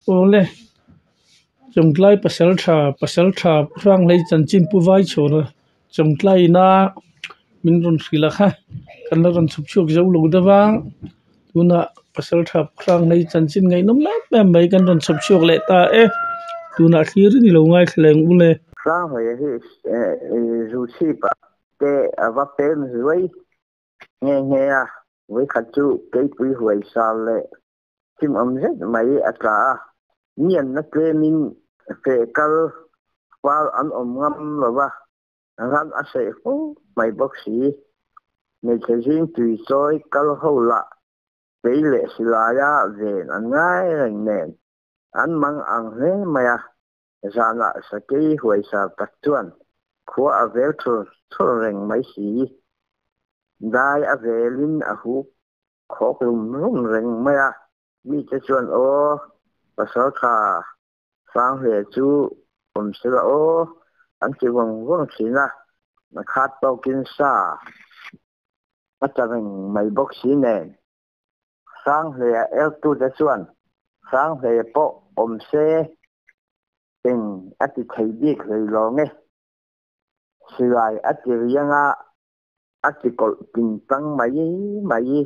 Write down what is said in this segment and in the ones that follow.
Ole chungtlai pasal tha rang lei chanchin puwai chora chungtlai na min ron khila kha kan ron chupchuk zo lo dawang tuna pasal tha rang lei chanchin ngai nom na mai kan ron chupchuk le ta tuna khir ni lo ngai thleng ule Sang hồi dù chi bà tê vấp tên dưới nghe nghe với khát chú cái quý hồi sao lệ chim rất mấy cả nhiên nó kê mình kê cơ vào ăn ngâm rồi ba ngâm sẽ phú mấy bác sĩ người thấy riêng tùy soi cơ hậu lạ tỷ lệ sự là về ăn ngay rành nền ăn măng ăn hết mày zana sakei huai sa taktuan khua avel thur reng mai si dai avelin ahu khok lum reng maya mi che chuan o pasal kha sang he chu sila o an chi wang thina na khat to kin sa ataweng mai bok si nen sang he el tu de chuan sang he po se tình ati thấy biết rồi lo nghe sửa ati riêng ati có tình tăng mấy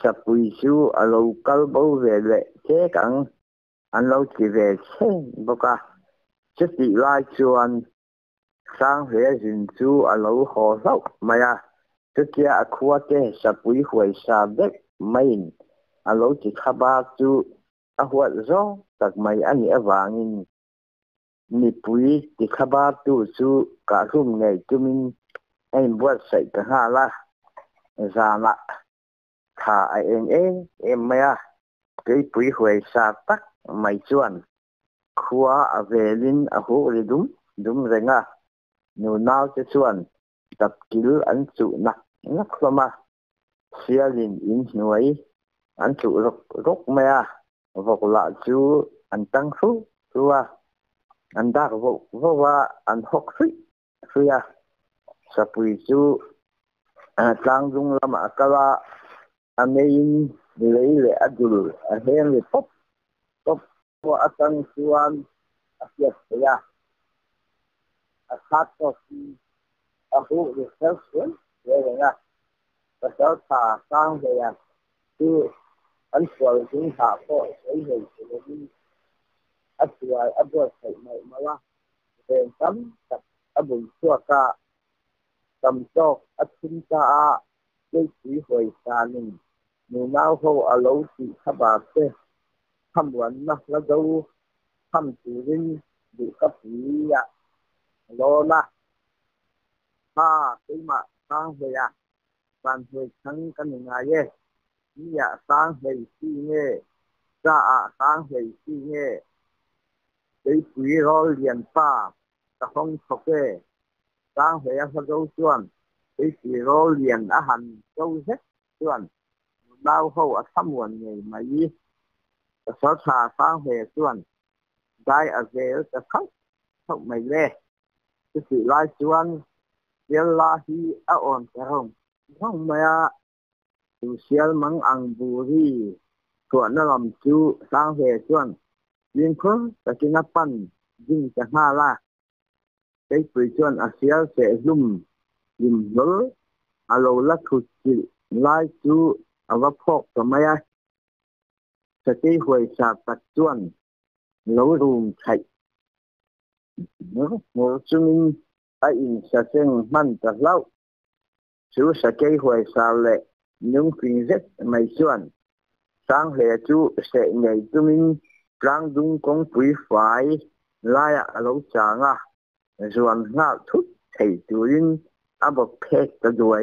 sapui su alo kal bao về lệ thế cẳng anh lâu chỉ về thế bao cả chất bị lai chuan sang về dình su alo hồ sâu mày trước kia aqua thế sapui huay sa bếp main alo chỉ khaba su ahuat zo tak mai ani avangin ni pui ti khaba tu su ka hum ngai tumin ai buat sai ka hala zana tha em maya cái pui huai sa tak mai chuan khua avelin a hu ri dum renga nu nau che chuan tap kil an chu nak hloma sialin in hnuai an chu rok maya vok la chu an tang thu tua anh ta vô va anh học suy sapui chu tlang dung lama kala amein lấy le adul a hen le pop wa atang chuan apiat ya a khat to si a hu le self le nga pasal tha sang de ya tu an swal dung ha po sei he le atuai abot sai mai mala ben tam tak abun suaka tam tok athin ta a cái quý hồi sa nin nu nau ho alo ti khaba te tham wan na la do tham tu rin du ka pi ya lo na ha cái mà sang về ya ban hồi thăng kan nga ye ni ya sang về si nghe sa a sang về si nghe cái quý rồi liền pa ta không thuộc cái sang về ya sao chuan cái quý rồi liền đã hành câu hết chuan bao hậu ở thăm nguồn người mà y sở thà sang về chuan đại ở về ở khóc khóc mày lê cái sự lai chuan viên la hi ở ổn cái không mày tu sial mang ang buri chuan nó làm chú sang về chuan viên khôn cái kinh pan dinh cái ha la cái tuổi chuan ở sial sẽ dùng lỡ alo la thu chi lai chú ở vấp phok cái mày sẽ cái hồi sa tắc chuan nấu rùm chạy ngô chung ai in sa sen man ta lau chú sa cái hồi sa lệ nhưng phình rất mày chuan sang hè chú sẽ ngày chung rang dung công quý phải lai à lâu chàng ruộng ngạo thút thầy tuin bậc phết ta đuổi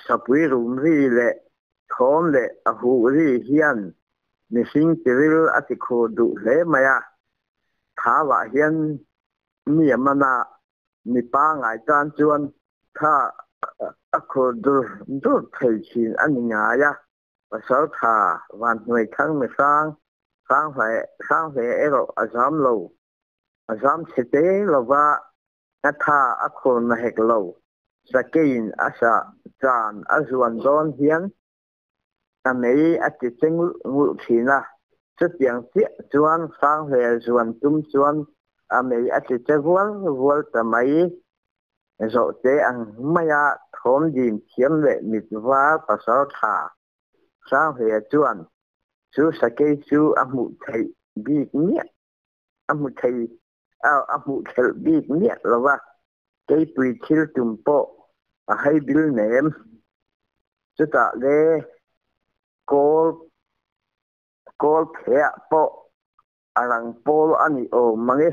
sa quý rùm ri lệ thôn lệ hu ri hiền ni sinh tiril atiko du le maya tha wa hian mi amana mi pa ngai tan chuan tha akho du thei chin ani nga ya pasal tha wan noi khang me sang phải ero azam sete lova tha akho na hek lo sakein asa chan azuan don hian amei ati cheng ngul thina chút tiếng tiết chuan sang về chuan tum chuan mấy anh chị chơi vuol tầm mấy rồi thế anh mày thốn dìm kiếm lệ mịt vá và sao thả sang về chuan chú sẽ cây chú âm mụ thầy bị nhẹ âm mụ thầy âm mụ thầy bị nhẹ là va cây tùy chill tùm bộ hay bill ném chú ta lê call phẹ bộ arang pol ani o mange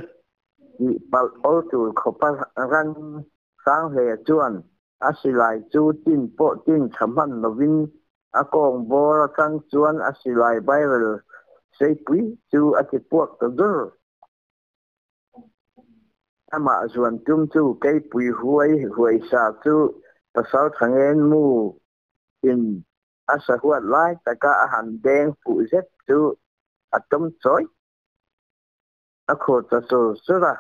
ni pal ol tu khopa ran sang về chuan asilai chu tin po tin thamhan lovin akong bor sang chuan asilai viral sei pui chu ati puak to dur ama chuan tum chu kei pui huai sa chu pasal thangen mu in asa huat lai taka han deng pu zet chu atom choi akho ta so sura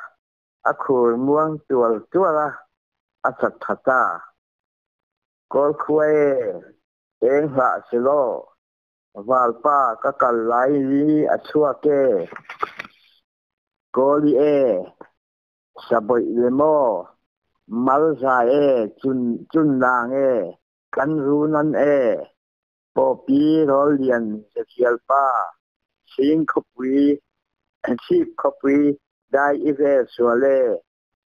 akho muang tuala asat thata kol khuai eng ha silo valpa ka kalai li achua ke koli saboi lemo malza chun lang kan runan popi rolian sekialpa sing khopwi chip khopwi dai ive suale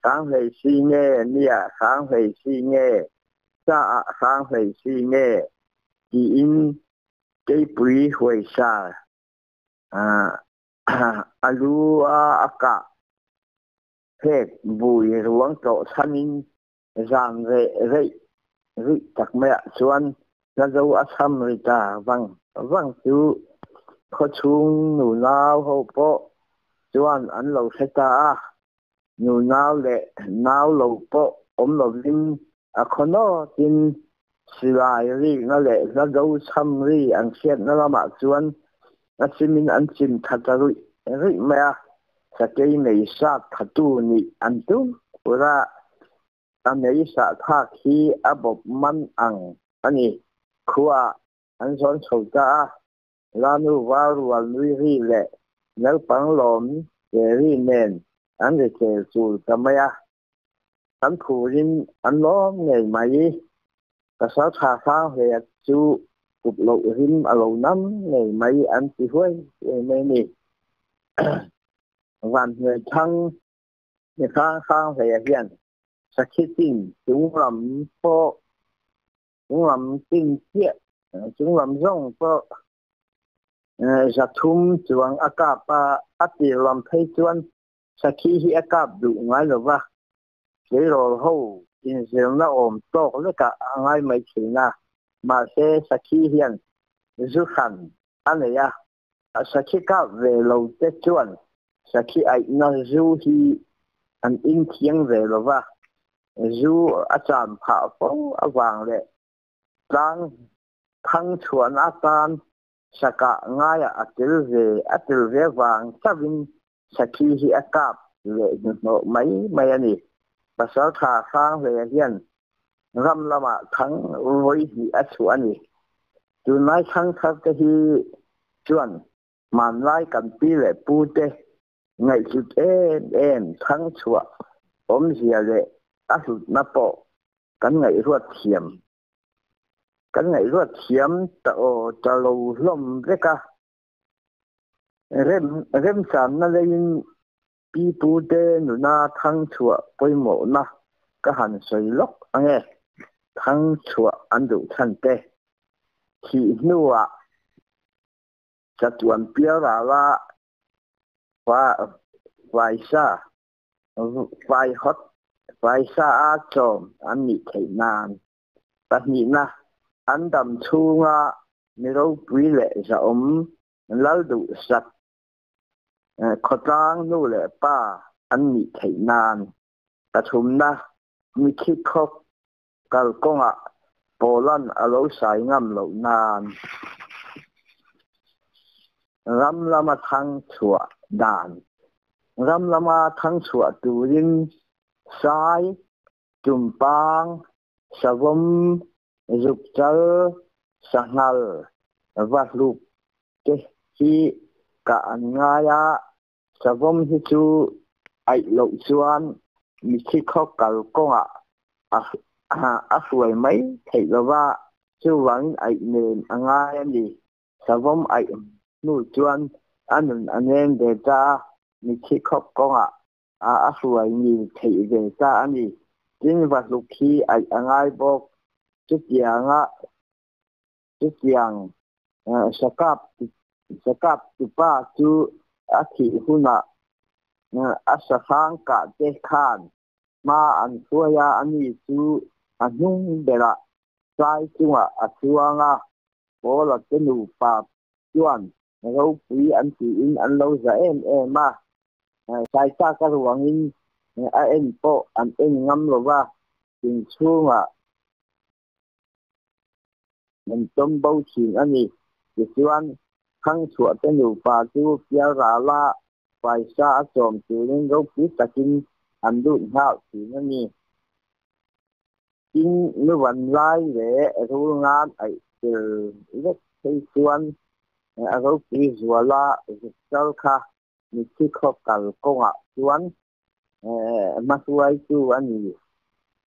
sang hei si nghe nia sang hei si nghe sa sang hei si nghe ki in cái bùi hồi sa alu aka hết bùi ruộng trọ sanin giang rệ chắc mẹ chuan ra dấu asam rita vang chú có chung nụ nào hậu bộ chuan ăn lẩu xe ta nụ nào lệ nào lẩu bộ lẩu linh khono tin silai ri na lệ ra dấu sam ri ăn xiết na lama chuan asimin an chin thatarui ri mẹ sa cây này sa thatu ni an tu ura an này sa tha khi abob man ang ani khua an son chou ta lanu waru al nui ri le nal pang lom ri nen an de che chu tamaya an phurin an lom nei mai ka sa tha sa he chu cục lộ rim a lo nam nei mai an ti huai nei ni van người thăng người khang về hiện sa khi tin chúng làm tin tiết chúng làm rong po za thum chuang akapa ati lam thei chuan sa khi hi akap du ngai lo wa ke ro ho in zel na om tok le ka ngai mai thina ma se sa khi hian zu khan aneya sa khi ka ve lo te chuan sa khi ai na zu hi an in thiang ve lo wa zu a cham pha po awang le tang thang chuan a tan saka ngaya atil ve wang chavin sakhi hi akap le no mai ani pasal tha sang le hian ram lama thang roi hi achu ani tunai thang thak te hi chuan man lai kan pi le pu te ngai chu en thang chua om zia le a hu na po kan ngai ruat thiam ta o ta lo lom reka rem sam na lein pi pu te nu na thang chua poimo na ka han soi lok ange thang chua andu than te khi nuwa chatuan pia la vai sa a chom an ni thei nan ta ni na an dam chunga ni ro pui le za lal du sat khotang nu le pa an ni thei nan ta thum na mi khi khok kal konga polan alo sai ngam lo nan ram lama thang chua dan ram lama thang chua turin sai tumpang savom zukchal sangal vasluk ke hi cả anh ngay à sa vom hi chu ai lo chuan mi chi khóc kal ko a suai mấy thầy lo wa chu wang ai nen angai ani sa vom ai nu chuan anh em de cha mi chi khóc ko a suai ni thầy de cha ani tin va lu khi ai angai bok chu tiang sakap tu pa chu a thi huna asa sang ka te khan ma an suaya ani chu anung bela sai chunga achuanga bola tenu pa chuan ro pui an ti in an lo za ma sai ta ka ruangin a en po an en ngam lo wa tin chunga mình tôm bao chuyện anh đi chuan khang chuột tên đủ bà chú kia ra la phải xa trộm chú nên gốc biết ta kinh anh đun hạo thì nó nè kinh nó vẫn lai để thu ngan ấy từ rất thấy chuan gốc biết rùa la sao kha mình chỉ có cả công ạ chuan mà xuôi chú anh đi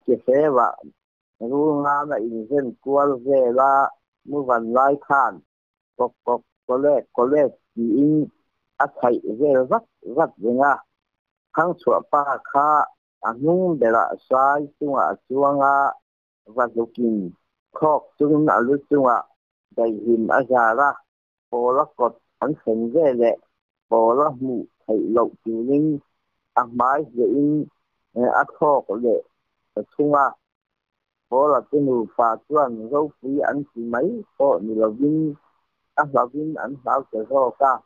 cái thế và thu ngan này dân qua về la nó vẫn lai khan có lẽ chỉ in thầy về rất nha khang chua pa kha anung bela sai tunga chuanga và lukin khok chung na lu chunga dai him azara pola kot an sen ve le pola mu thầy lộc tuning mai về in khok le chunga pola tenu fa chuan ro pui an si mai ko ni lovin lovin an hau ke ro ka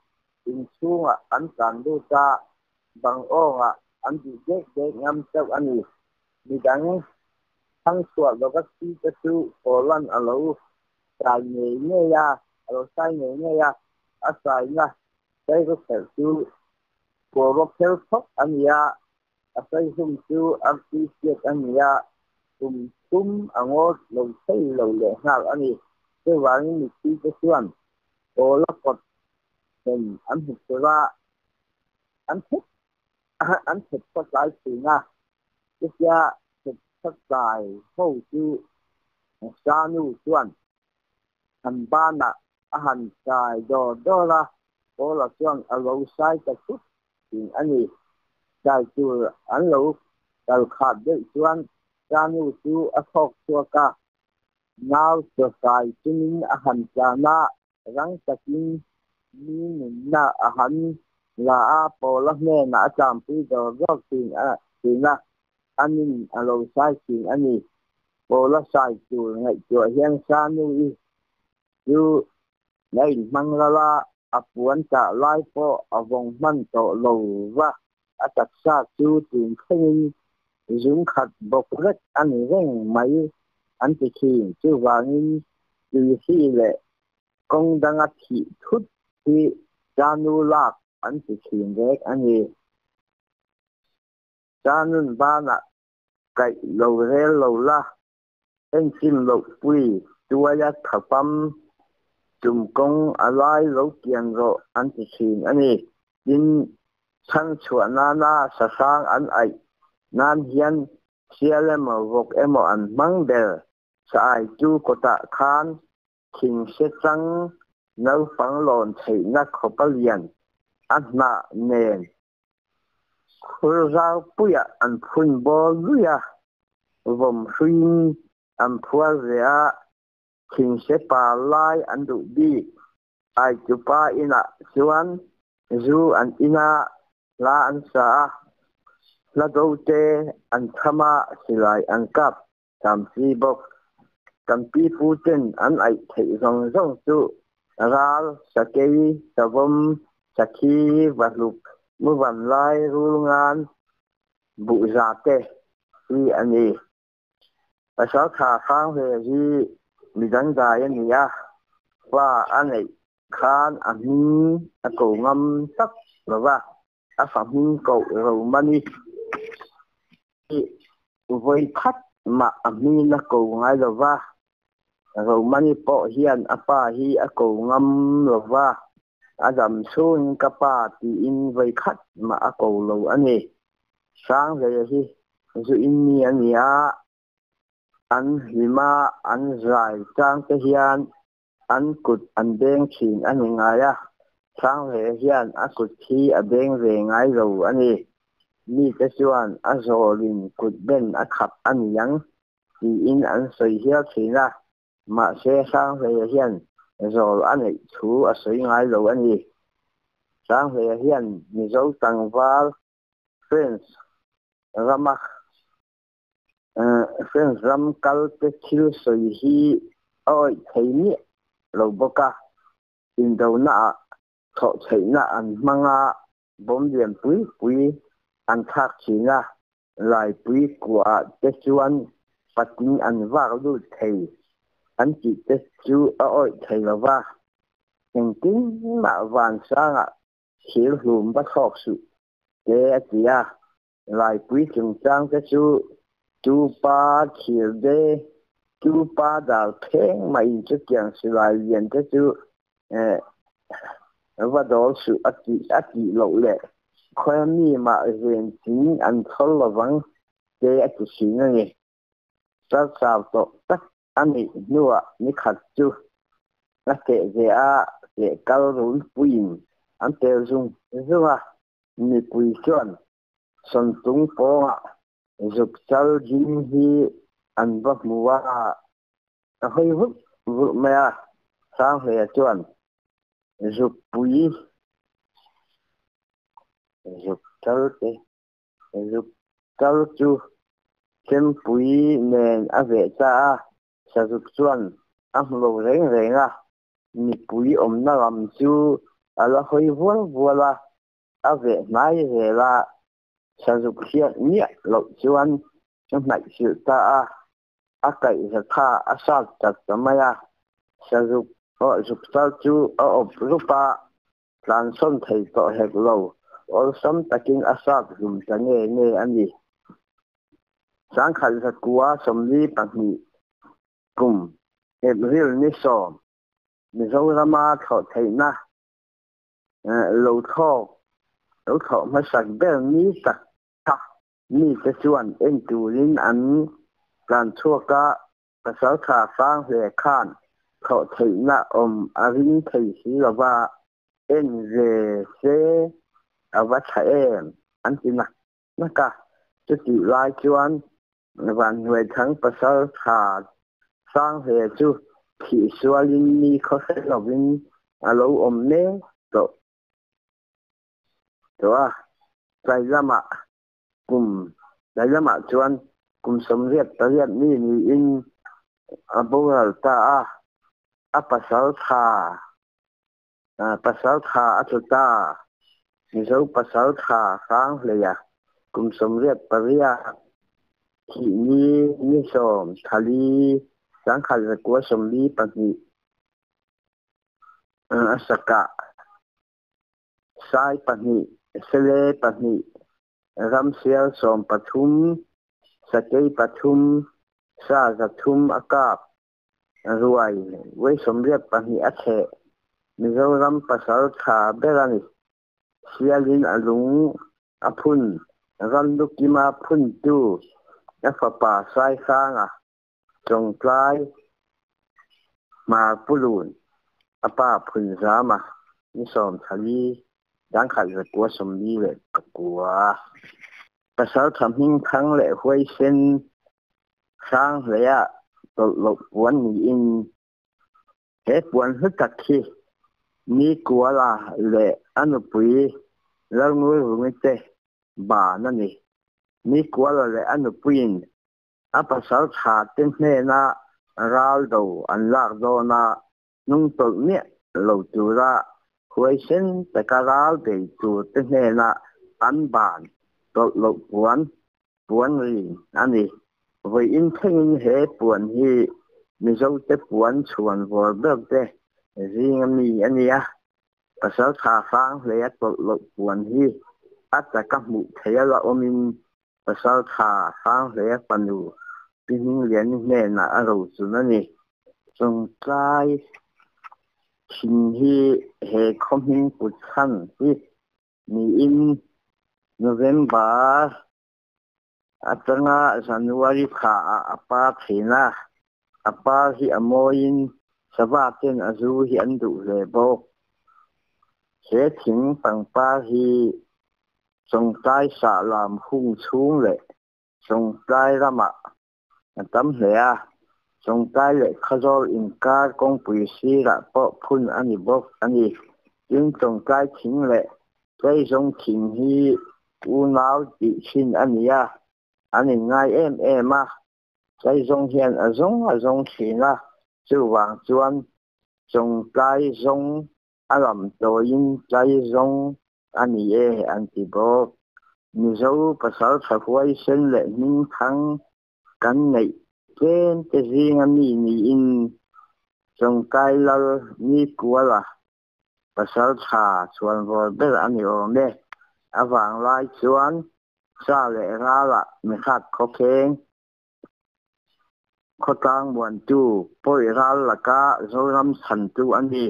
in chunga an kan du ta bằng ô anh chỉ dễ ngâm châu anh đi đi đắng thăng suốt và các cái thứ cổ lăn ở lâu sai nghề ya ở sai nghề ya ở sai nha đây có thể thứ cổ lộc theo thóc anh ya ở sai hung thứ ăn tí tiết anh ya ở ngõ lâu xây lâu lệ nào anh đi cái vàng như tí cái xuân cổ lộc cột mình anh hụt ra anh thích anh thích phát lại từ nga cái gia thích phát lại hậu chữ sa nu chuan hành ban hành cài đo la đó là chuan ở lâu sai cái chút thì anh ấy cài chữ anh lâu cài khát đấy chuan sa nu chữ ở khóc chua ca nào cho cài chữ hành sa na răng ta kinh ni na hành là pola nghe na cham pi do gok tin na anin alo sai tin ani pola sai tu ngai tu hiang sa nu yu nei mang la apuan ta lai po avong man to lo wa atak sa tu tin khin zum khat bok ret ani reng mai an ti khi chu wangin yu hi le kong danga thi thut hi janu lak anh chỉ khiển ghét anh gì cha nên ba nè cậy lầu rê lầu la anh xin lầu quỳ chua ya thập âm chùm công alai lầu kiền rồi anh chỉ khiển anh gì in sang chuan na sa sang anh ấy nan hiền xia lem vok em anh mang bel sai chu có tạ khan kinh sẽ trăng nấu phẳng lòn thấy nát khóc liền anh na nen khur rau puya an phun bol luya vom hrin an phua zia king se pa lai an du bi ai chu pa ina chuan zu an ina la an sa la do te an thama silai an kap tam si bok kan pi fu ten an ai thei rong rong chu ral sakei savom sakhi valuk mu van lai rulngan bu zate hi ani asa kha khang he hi midang da yani ya wa anei khan ani a ko ngam tak wa a fa hin ko ro mani voi khat ma ami na ko ngai lo wa ro mani po hian apa hi a ko ngam lo wa Adam sun kapa ti in vai khat ma a ko lo ani sang le hi zu in ni ani a an hima an zai chang te hian an kut an beng thin ani ngaya sang le hian a kut thi a beng ve ngai lo ani mi te chuan a zolin kut ben a khap ani yang ti in an soi hial thina ma se sang le hian zol ani thu a soi ngai lo ani sang le hian mi zo tangwal friends ramak friends ram kal te thil soi hi oi theini lo boka in do na tho theina an manga bom lian pui an thak china lai pui kwa te chuan patin an wa lu thei an ti te chu oi thei lawa eng tin ma van sanga thil hlum ba thok su te atia lai pui chung chang te chu pa thil de chu pa dal theng mai chu kyang si lai lian te chu và đó sự ắt chỉ lộ lệ khoe mi mà hiện chính anh thol là vắng để ắt chỉ xin này sao sao to tất anh ấy nữa ní khát chú nó kể về để cao rốn quỳnh anh tiêu dùng nhưng mà ní quỳ chuẩn son tung po dục cháu dính hi anh bắt mua hơi hút vụ mẹ sang về chuẩn dục bùi dục cháu chú thêm bùi nền về cha sa dục chuan lô rèn mi bùi na làm chú là hơi vuông là về mái về là sa dục hiện nhẹ lộ chuan trong này sự ta cái là tha sát chặt tấm ya sa dục dục cháu chú lúc ba lan son thầy to hẹp lâu ở sớm takin asap dùng cho nghe anh đi sáng khai thật quá sớm đi bằng nhị cùng hẹp riêng ní sò mình dâu ra ma thọ thầy na lâu thọ mà sạch bên ní sạch thắc ní cái chuan em tu linh anh lan chua cả cái sáu thà phang về khan thọ thầy na arin thầy sĩ là ba em về xe vắt em anh chỉ nè cả chứ chỉ lai chuan và người thắng và sao thà sang về chú thì xua linh mi có thể là bên lâu nè rồi tại ra mà chuan cùng sống riết tới riết mi in bố ta pasal tha ta mizo pasal tha sang le ya kum som riat paria ki ni som thali sang khal ko som li pani asaka sai pani sele pani ram sial som pathum sakei pathum sa zathum akap ruai we som riat pani athe mizo ram pasal tha berani sialin alung aphun ram lukima phun tu fa sai sanga chong tlai ma pulun apa phun zama ni som thali dang khal re ko som li le kwa pasal tham hing thang le huai sen sang le ya to lo wan ni in he puan hu tak khi ni kwa la le anu pui lau nuôi hùng te bà nó ni kwa la le anu puin apa sal tha ten ne na ral do an lak do na nung tol ne lo tu ra huai sen ta ka ral de tu ten ne na an ban to lo puan ri ani với in thing he puan hi mi zo te puan chuan vor bek te riêng mi ania pasal tha phang le to lo puan hi ata ka mu thela omin pasal tha phang le panu pin lian ne na aro chu na ni chung kai Xin hi he coming put san hi ni in November atanga January kha apa thina apa hi amoin sabaten azu hi andu lebo he thing pangpa hi songtai sa lam hung chung le songtai rama tam hlea songtai le khazol inkar kong pui si ra po phun ani bok ani in songtai thing le kai song thing hi u nau ti sin ania ani ngai em a kai song hian azong thina chu wang chuan songtai song alam to in kai song ani anti bo ni zo pasal thawai sen le ning thang kan nei ken te zinga ni in songkai lal ni kuala pasal tha chuan vol ber ani ome awang lai chuan sa le ngala mi khat khokeng khotang buan tu poi ral laka zoram san tu ani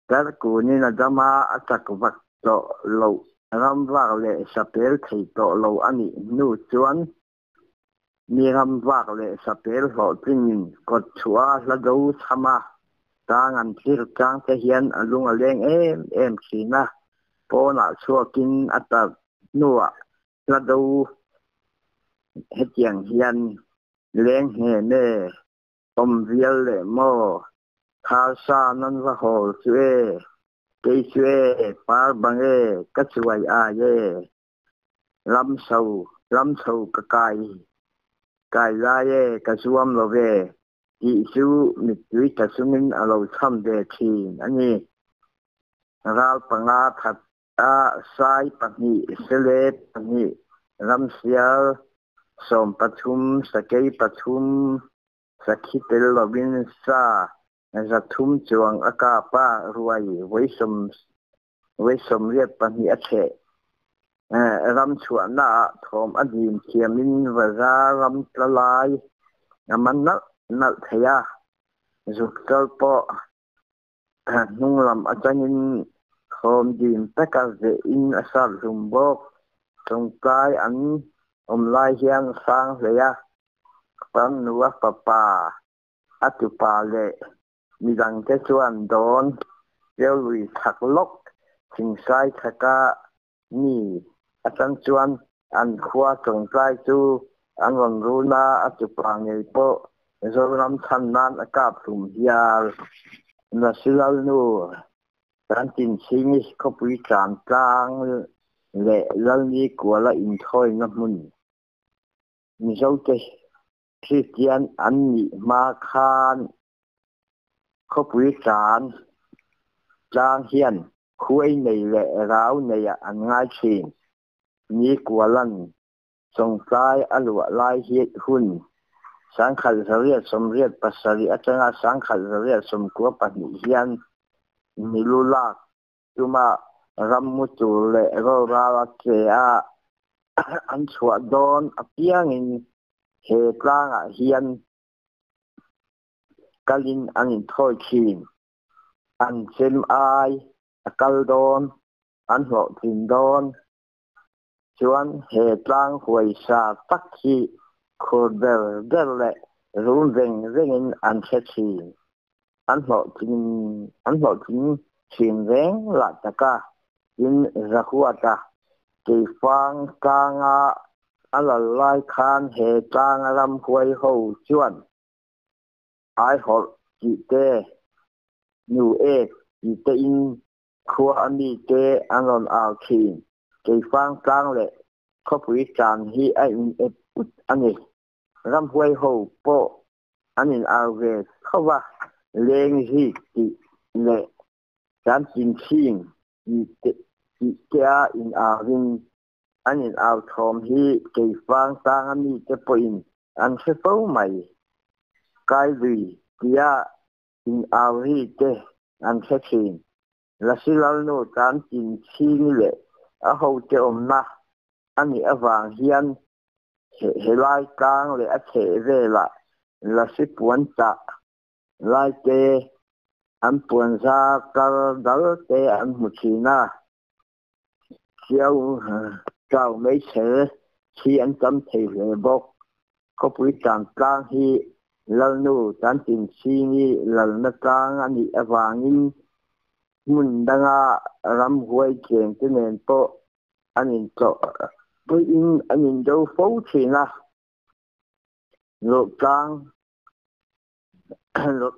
dar ku ni na dama atak vak to lo ram vak le sapel thei to lo ani nu chuan mi ram vak le sapel ho tin kot chua la do thama tang an thir tang te hian alung aleng em khina pona chuakin ata nuwa la do hetiang hian leng he ne tom vial le mo tha sa nan va hol chue ke chue par bange ka chuai a ye lam sau ka kai la ye ka suam lo ve ti su mi tui ta sumin alo tham de thin ani ral panga that a sai pani sele pani ram sial som pathum sakei pathum sakhitel lobin sa zathum chuang aka pa ruai weisom riat pani athe ram chuana thom adim thiamin vaza ram tlalai aman na thaya zuktal po nunglam atangin thom dim taka ze in asar zumbok songkai an omlai hian sang leya pan nuwa papa atupa le midang te chuan don lui thaklok singsai thaka ni atang chuan an khua songkai chu an ron runa atupa ngei po zoram than nan akap thum hial na silal nu kan tin singi khopui chan tlang le lalni kuala in thoi na mun mi zote Christian anni ma khan khopui chan tlang hian khuai nei le rau nei an ngai thin ni kualan songkai alwa lai hi hun sangkhal zariat somriat pasari atanga sangkhal zariat somkua pani hian milulak tuma rammutu le ro rawa ke a an chua don apiangin he tlanga hian kalin angin thoi khin an chem ai akal don an ho thin don chuan he tlang huai sa tak hi khordel le run rengin an thethi an ho thin chin reng la taka in zahuata ke fang kanga alalai khan he tlang ram huai ho chuan ai hol ki te nu e ki te in khua ami te anon al thin ke fang tlang le khopui chan hi a in put ani ram huai ho po anin alve khawa leng hi ti le chan chin thing ki te a in avin anin al thom hi ke fang tang ami te po in an se po mai kai lui tia in awi te an se thin la silal no chan chin thing le a ho te omna ani awang hian he lai kang le a the vela la si puan ta lai te an puan ra kal dal te an mu china chiao trao mấy xe khi an tâm thầy lệ bốc có bụi tàn tlang hi lal nu tan tin si ni lal na tlang ani awangin mun danga ram huai chen te nen po anin to bui in anin do fo china lo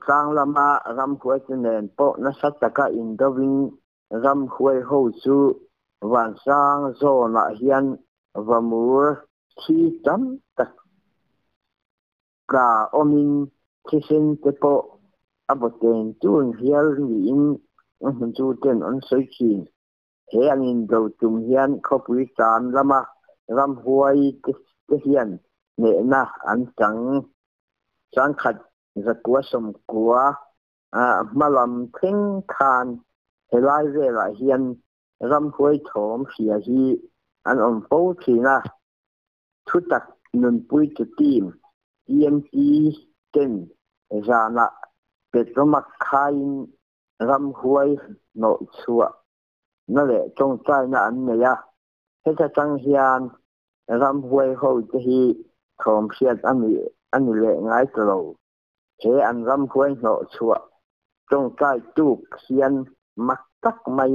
tlang lama ram huai te nen po na sataka in dovin ram huai ho chu van sang zo na hian vamur khi tam tak ka omin kisen te po aboten tun hial ni in hun chu ten on soi chin he anin do tum hian khopui tan lama ram huai te hian ne na an chang khat zakwa som kwa malam thing khan helai ve la hian ram huai thom hria hi an om po thina thu tak nun pui tu tim TMT ten zana petromak khain ram huai no chua na le tong chai na an ne ya heta chang hian ram huai ho te hi thom hriat ani le ngai tlo he an ram huai no chua tong chai tu hian mak tak mai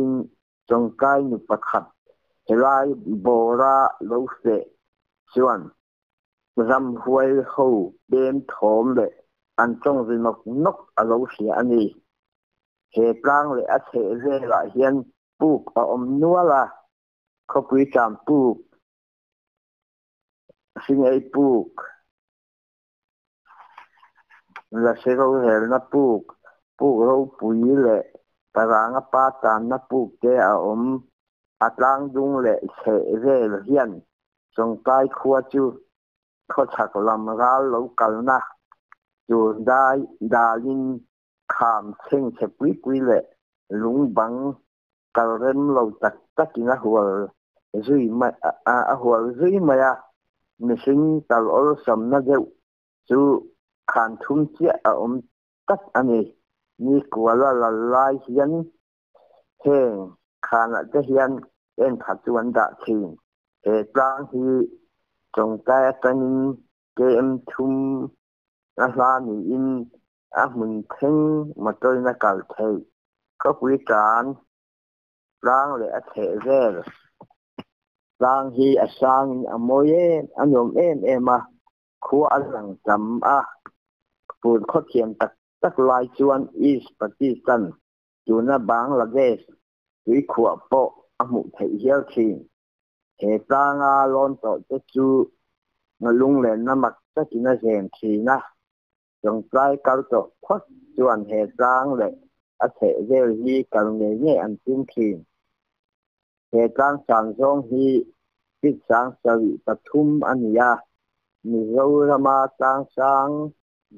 tong kai nu pakhat helai bora lo se chuan ram huai ho ben thom le an chong ri nok alo hria ani he tlang le a the ve la hian puk a om nuala khopui cham puk singei puk la sero hel na puk ro pui le paranga pa tan na puk te a om atlang dung le the ve hian chong kai khua chu kho chak lam ral lo kal na chu dai dalin kham cheng che pui le lung bang kal rem lo tak ina hual zui ma a hual zui ma ya missing kal ol sam na deu chu khan thum chia a om tak ani ni kwala la lai hian heng khan a te hian en thatuan da thin he tlang hi chong kai tanin kem thum a la ni in a mun theng ma toi na kal thei ko pui tan lang le a the vel lang hi a sang a moye anom em a khu a lang tam a pun kho thiam tak lai chuan East Pakistan tuna Bangladesh tui khua po a mu thei hial thin he tanga lon to te chu ngalung le namak takina zen thina jong trai kal to khot chuan he tang le a the vel hi kal nge an tin thin he tang sang zong hi tik sang sawi pathum ania Mizorama tang sang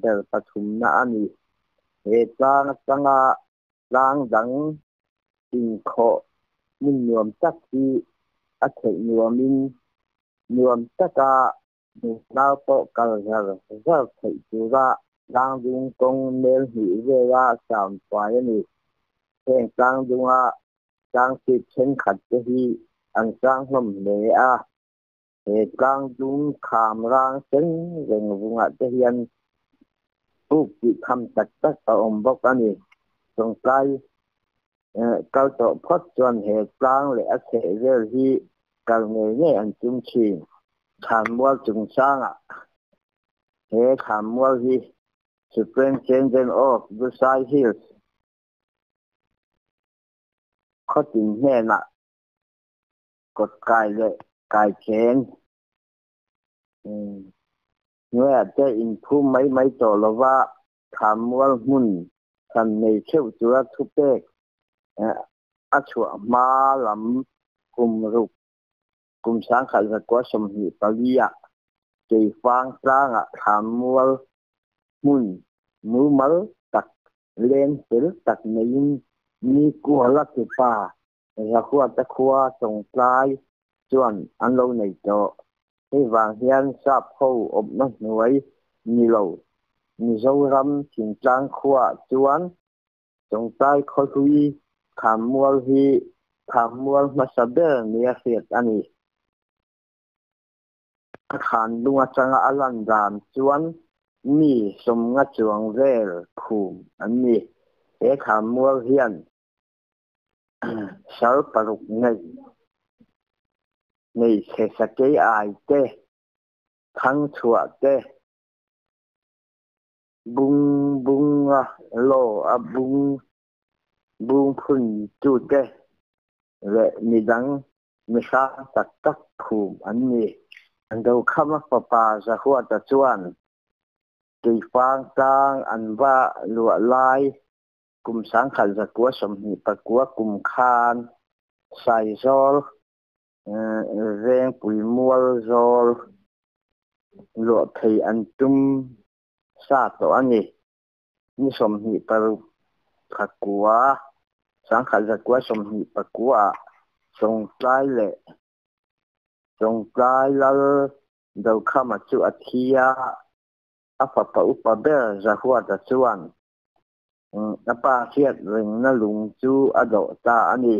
del pathum na ani he tang tanga lang dang in kho min nuam tak hi a thei nuam taka ni nao po kal zar thei tura lang dung kong mel hi ve wa sam pai ani heng tang dunga tang si chen khat te hi an tang hlom le a he tang dung kham rang chen reng bunga te hian puk ti kham tak a om bok ani tong kai kal to phot chuan he tlang le a the vel hi kal nge an tum chin khan mual chung sanga he khan mual hi Supreme Change of the Side Hills khotin he na kot kai le kai chen người te in thu mấy tổ lova khan mual mun kan nei cheu chua thu pe a chua ma lam kum sang khal ga ko som hi palia ke fang tranga khan mual mun mu mal tak len tel tak nein ni ku hala ke pa ya khua ta khua tong lai chuan an lo nei to he wang hian sap ho op na nuai ni lo Mizoram thing tlang khua chuan จงใต้คอยคุยขามมัวฮีขามมัวมาสเบลเนียเสียดอันนี้ขานดุงจังอลันดามจวนมีสมงจวงเรลคุมอันนี้ขามมัวเฮียนสารปรุกในเศรษฐกิจไอเตทั้งชั่วเตบุงโลบุงพุ่นจูเตและมีดังมีสาตักภูมิอันนี้อันเดียวคำว่าป่าจะหัวตะจวนกีฟางกลางอันว่าลวดลายกลุ่มสังขันจะกัวสมหิปะกัวกลุ่มคานใส่โซลเรียงปุ๋ยมัวโซลลวดไทยอันตุ้มซาตัวอันนี้นี่สมหิปะปะกัวสังขันจะกัวสมหิปะกัวทรงปลายเละทรงปลายแล้วเดี๋ยวข้ามาจุอัฐิยาอัปปะอุปเบลจะหัวตะจวนป้าเทียดเร่งนั่ลุงจูอโดตาอันนี้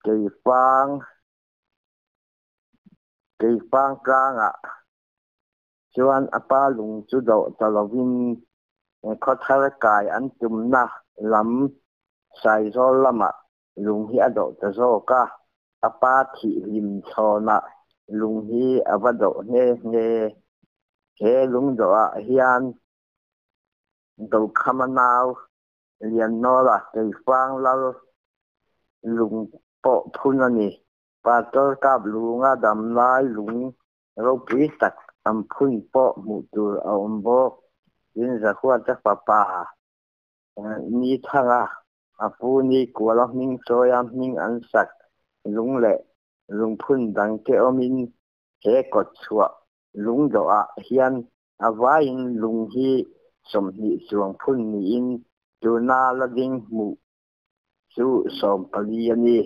กีฟางกลางจวนป้าลุงจูโดตะลวินเขาทารกายอันจุมนะลำใส่โซลมะลุงฮีอโดตะโซกะป้าที่ริมโซนะลุงฮีอวโดเเฮลุงโดเฮียนดูคำนาวเรียนนอละไอ้ฟังเราลุงโปทุนนี่ปาเตอร์กับลุงดำลายลุงเราพิสักอัมพุนโปมุตุเอาอมโบยินจะขวดจะป่านี่ทั้งปูนี่กัวเรามิ่งโซยามมิ่งอันสักลุงเละลุงพุ่นดังเกอมินเฮกดชัวลุงโดเฮียนเอาไว้ลุงฮีสมหิสวงพุ่นนี่จูนาละดิงหมู่สู้สมปลีนี่